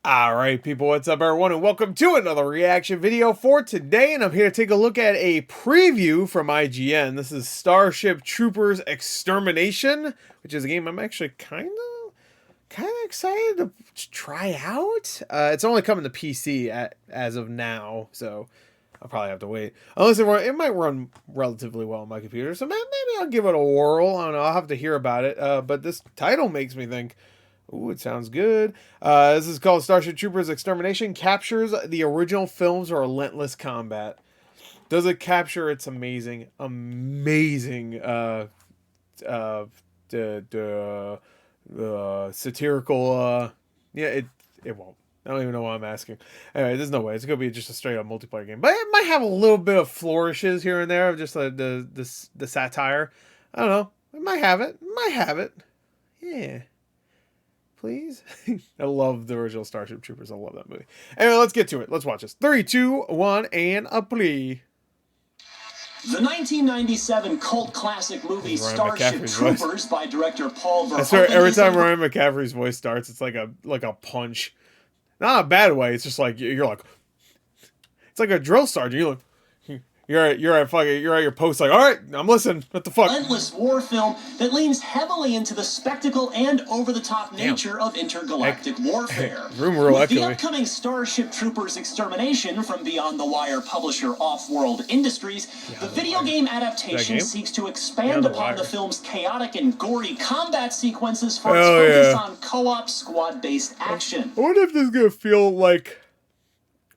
Alright people, what's up everyone, and welcome to another reaction video for today, and I'm here to take a look at a preview from IGN. This is Starship Troopers Extermination, which is a game I'm actually kind of excited to try out. It's only coming to PC as of now, so I'll probably have to wait. Unless it might run relatively well on my computer, so maybe I'll give it a whirl. I don't know, I'll have to hear about it, but this title makes me think, ooh, it sounds good. This is called Starship Troopers Extermination. Captures the original film's relentless combat. Does it capture its amazing satirical, yeah, it won't. I don't even know why I'm asking. Anyway, there's no way. It's going to be just a straight up multiplayer game. But it might have a little bit of flourishes here and there of just the satire. I don't know. It might have it. Yeah. Please. I love the original Starship Troopers. I love that movie. Anyway, let's get to it. Let's watch this. 3, 2, 1, and a play. The 1997 cult classic movie Starship Troopers by director Paul Verhoeven. I swear, every time Ryan McCaffrey's voice starts, it's like a punch. Not a bad way. It's just like you're like, it's like a drill sergeant. You're like, you're at your post, like, all right, I'm listening. What the fuck? Relentless war film that leans heavily into the spectacle and over-the-top nature of intergalactic warfare. With the upcoming Starship Troopers Extermination from Beyond the Wire publisher Off-World Industries, the video game adaptation seeks to expand upon the film's chaotic and gory combat sequences for its focus on co-op squad-based action. I wonder if this is gonna feel like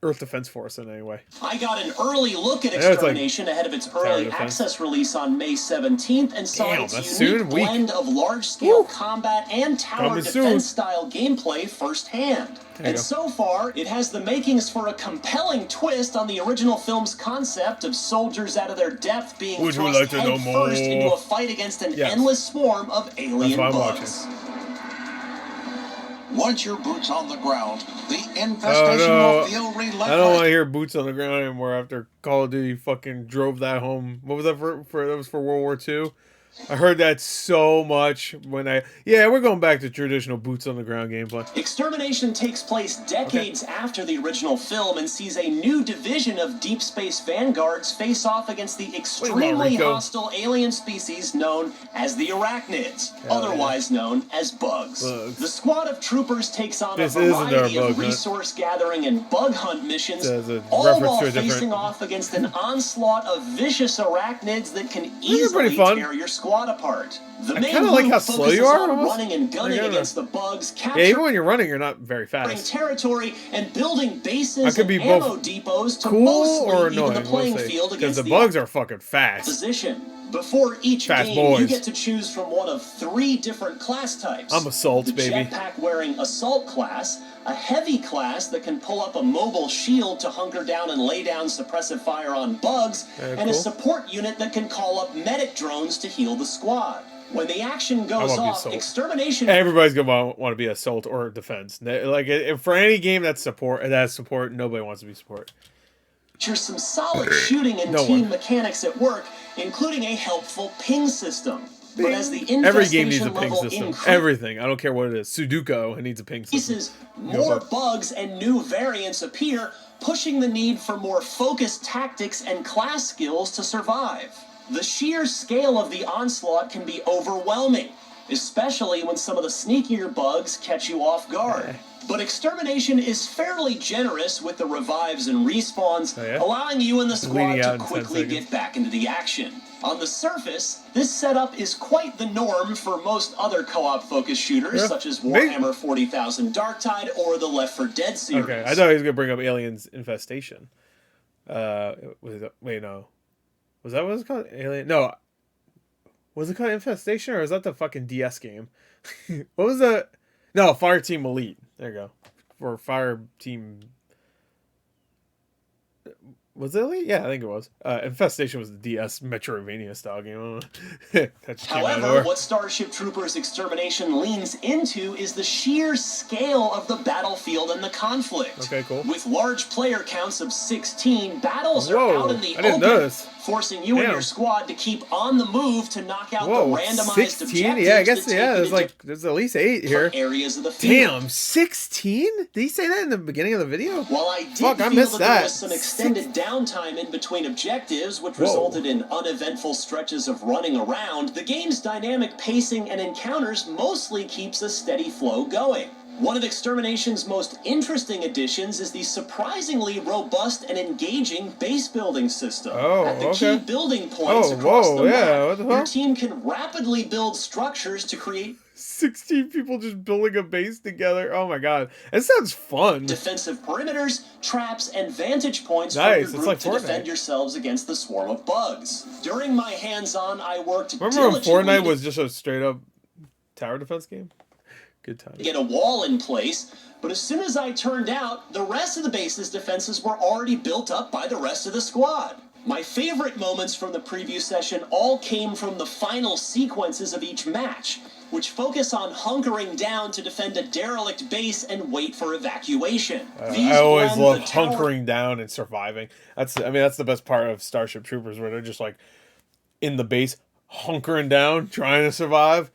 Earth Defense Force in any way. I got an early look at Extermination ahead of its early access release on May 17th and saw its unique blend of large-scale combat and tower defense-style gameplay firsthand. And so far, it has the makings for a compelling twist on the original film's concept of soldiers out of their depth being thrust headfirst into a fight against an endless swarm of alien bugs. Once your boots on the ground, the infestation will feel relentless. I don't want to hear boots on the ground anymore after Call of Duty fucking drove that home. What was that for? That was for World War II. I heard that so much when we're going back to traditional boots on the ground gameplay. Extermination takes place decades after the original film and sees a new division of deep space vanguards face off against the extremely hostile alien species known as the Arachnids, otherwise known as bugs. The squad of troopers takes on a variety of resource gathering and bug hunt missions, all while facing off against an onslaught of vicious arachnids that can easily tear your squad apart. The main like how slow you are, on running and gunning against the bugs, capturing even when you're running, you're not very fast. Territory and building bases and ammo depots to mostly even the playing field against the bugs are fucking fast. Position. Before each game, you get to choose from one of 3 different class types. I'm Assault, baby. The jetpack-wearing Assault class, a Heavy class that can pull up a mobile shield to hunker down and lay down suppressive fire on bugs, and a support unit that can call up medic drones to heal the squad. When the action goes off, Extermination... Everybody's gonna want to be Assault or Defense. Like, for any game that's support, nobody wants to be support. There's some solid shooting and team mechanics at work, including a helpful ping system. But as the every game needs a ping system. Everything. I don't care what it is. Sudoku, it needs a ping system. More bugs and new variants appear, pushing the need for more focused tactics and class skills to survive. The sheer scale of the onslaught can be overwhelming, especially when some of the sneakier bugs catch you off guard. But Extermination is fairly generous with the revives and respawns, allowing you and the squad to quickly get back into the action. On the surface, this setup is quite the norm for most other co-op focused shooters, such as Warhammer 40,000 Darktide or the Left 4 Dead series. Okay, I thought he was going to bring up Aliens Infestation. Wait, no. Was that what it's called? Alien? No. Was it called Infestation, or is that the fucking DS game? What was that? No, Fire Team Elite. There you go. Or Fire Team... Was it Elite? Yeah, I think it was. Infestation was the DS Metroidvania style game. However, what Starship Troopers Extermination leans into is the sheer scale of the battlefield and the conflict. Okay, cool. With large player counts of 16, battles are out in the open, forcing you and your squad to keep on the move to knock out the randomized 16? objectives. Yeah, I guess, that there's like, there's at least 8 here. Areas of the field. Damn, 16? Did he say that in the beginning of the video? While I did Fuck, I feel missed that there that. was some extended downtime in between objectives, which resulted in uneventful stretches of running around, the game's dynamic pacing and encounters mostly keeps a steady flow going. One of Extermination's most interesting additions is the surprisingly robust and engaging base building system. At the key building points across the map, your team can rapidly build structures to create 16 people just building a base together. Oh my god. That sounds fun. Defensive perimeters, traps, and vantage points for your group to defend yourselves against the swarm of bugs. During my hands-on, I worked Remember when Fortnite was just a straight-up tower defense game? Good time. Get a wall in place, but as soon as I turned out, the rest of the base's defenses were already built up by the rest of the squad. My favorite moments from the preview session all came from the final sequences of each match, which focus on hunkering down to defend a derelict base and wait for evacuation. I always love hunkering down and surviving. That's the best part of Starship Troopers, where they're just like in the base, hunkering down, trying to survive.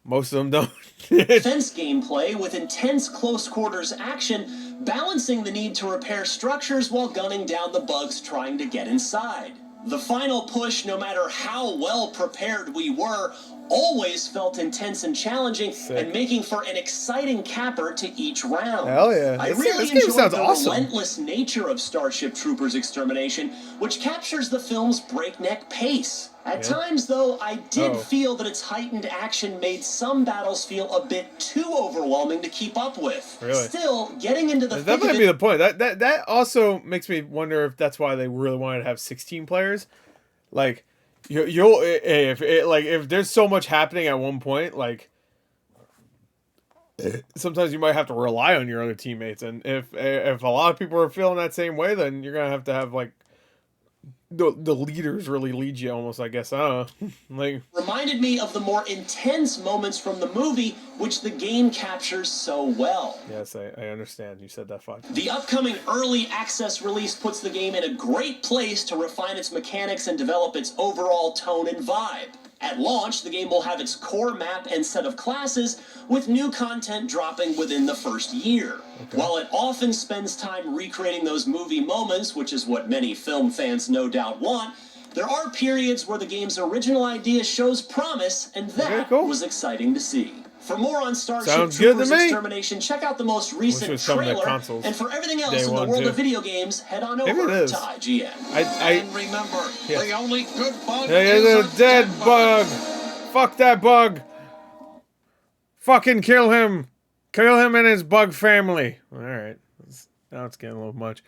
Most of them don't. Defense gameplay with intense close quarters action, balancing the need to repair structures while gunning down the bugs trying to get inside. The final push, no matter how well prepared we were, always felt intense and challenging, and making for an exciting capper to each round. Hell yeah. I really enjoyed the relentless nature of Starship Troopers Extermination, which captures the film's breakneck pace. At times, though, I did feel that its heightened action made some battles feel a bit too overwhelming to keep up with. Really? Still, getting into the that might be the point. That also makes me wonder if that's why they really wanted to have 16 players. Like, if there's so much happening at one point, like, sometimes you might have to rely on your other teammates, and if a lot of people are feeling that same way, then you're gonna have like the leaders really lead you almost, I guess. I don't know. Like, reminded me of the more intense moments from the movie, which the game captures so well. Yes, I understand. You said that fuck. The upcoming early access release puts the game in a great place to refine its mechanics and develop its overall tone and vibe. At launch, the game will have its core map and set of classes, with new content dropping within the first year. While it often spends time recreating those movie moments, which is what many film fans no doubt want, there are periods where the game's original idea shows promise, and that was exciting to see. For more on Starship Troopers Extermination, check out the most recent trailer, and for everything else in the world of video games, head on over to IGN. And remember, the only good bug is a dead bug. Fuck that bug. Fucking kill him. Kill him and his bug family. Alright. Now it's getting a little much.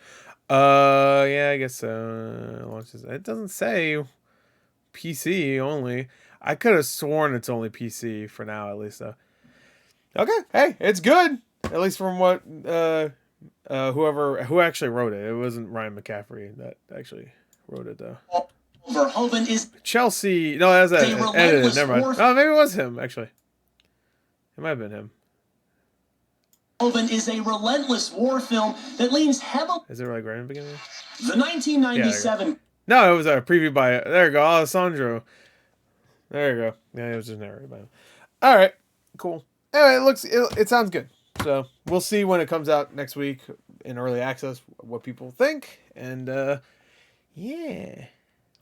Yeah, I guess it doesn't say PC only. I could have sworn it's only PC for now, at least, though. Okay, hey, it's good. At least from what who actually wrote it. It wasn't Ryan McCaffrey that actually wrote it, though. Verhoeven is Chelsea. No, that's edited. Never mind. Oh, maybe it was him, actually. It might have been him. Verhoeven is a relentless war film that leans heavily. Is it like right in the beginning? The 1997. No, it was a preview by. There you go, Alessandro. There you go. Yeah, it was just narrated by him. All right, cool. Anyway, it sounds good. So we'll see when it comes out next week in early access what people think. And yeah,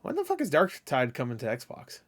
when the fuck is Dark Tide coming to Xbox?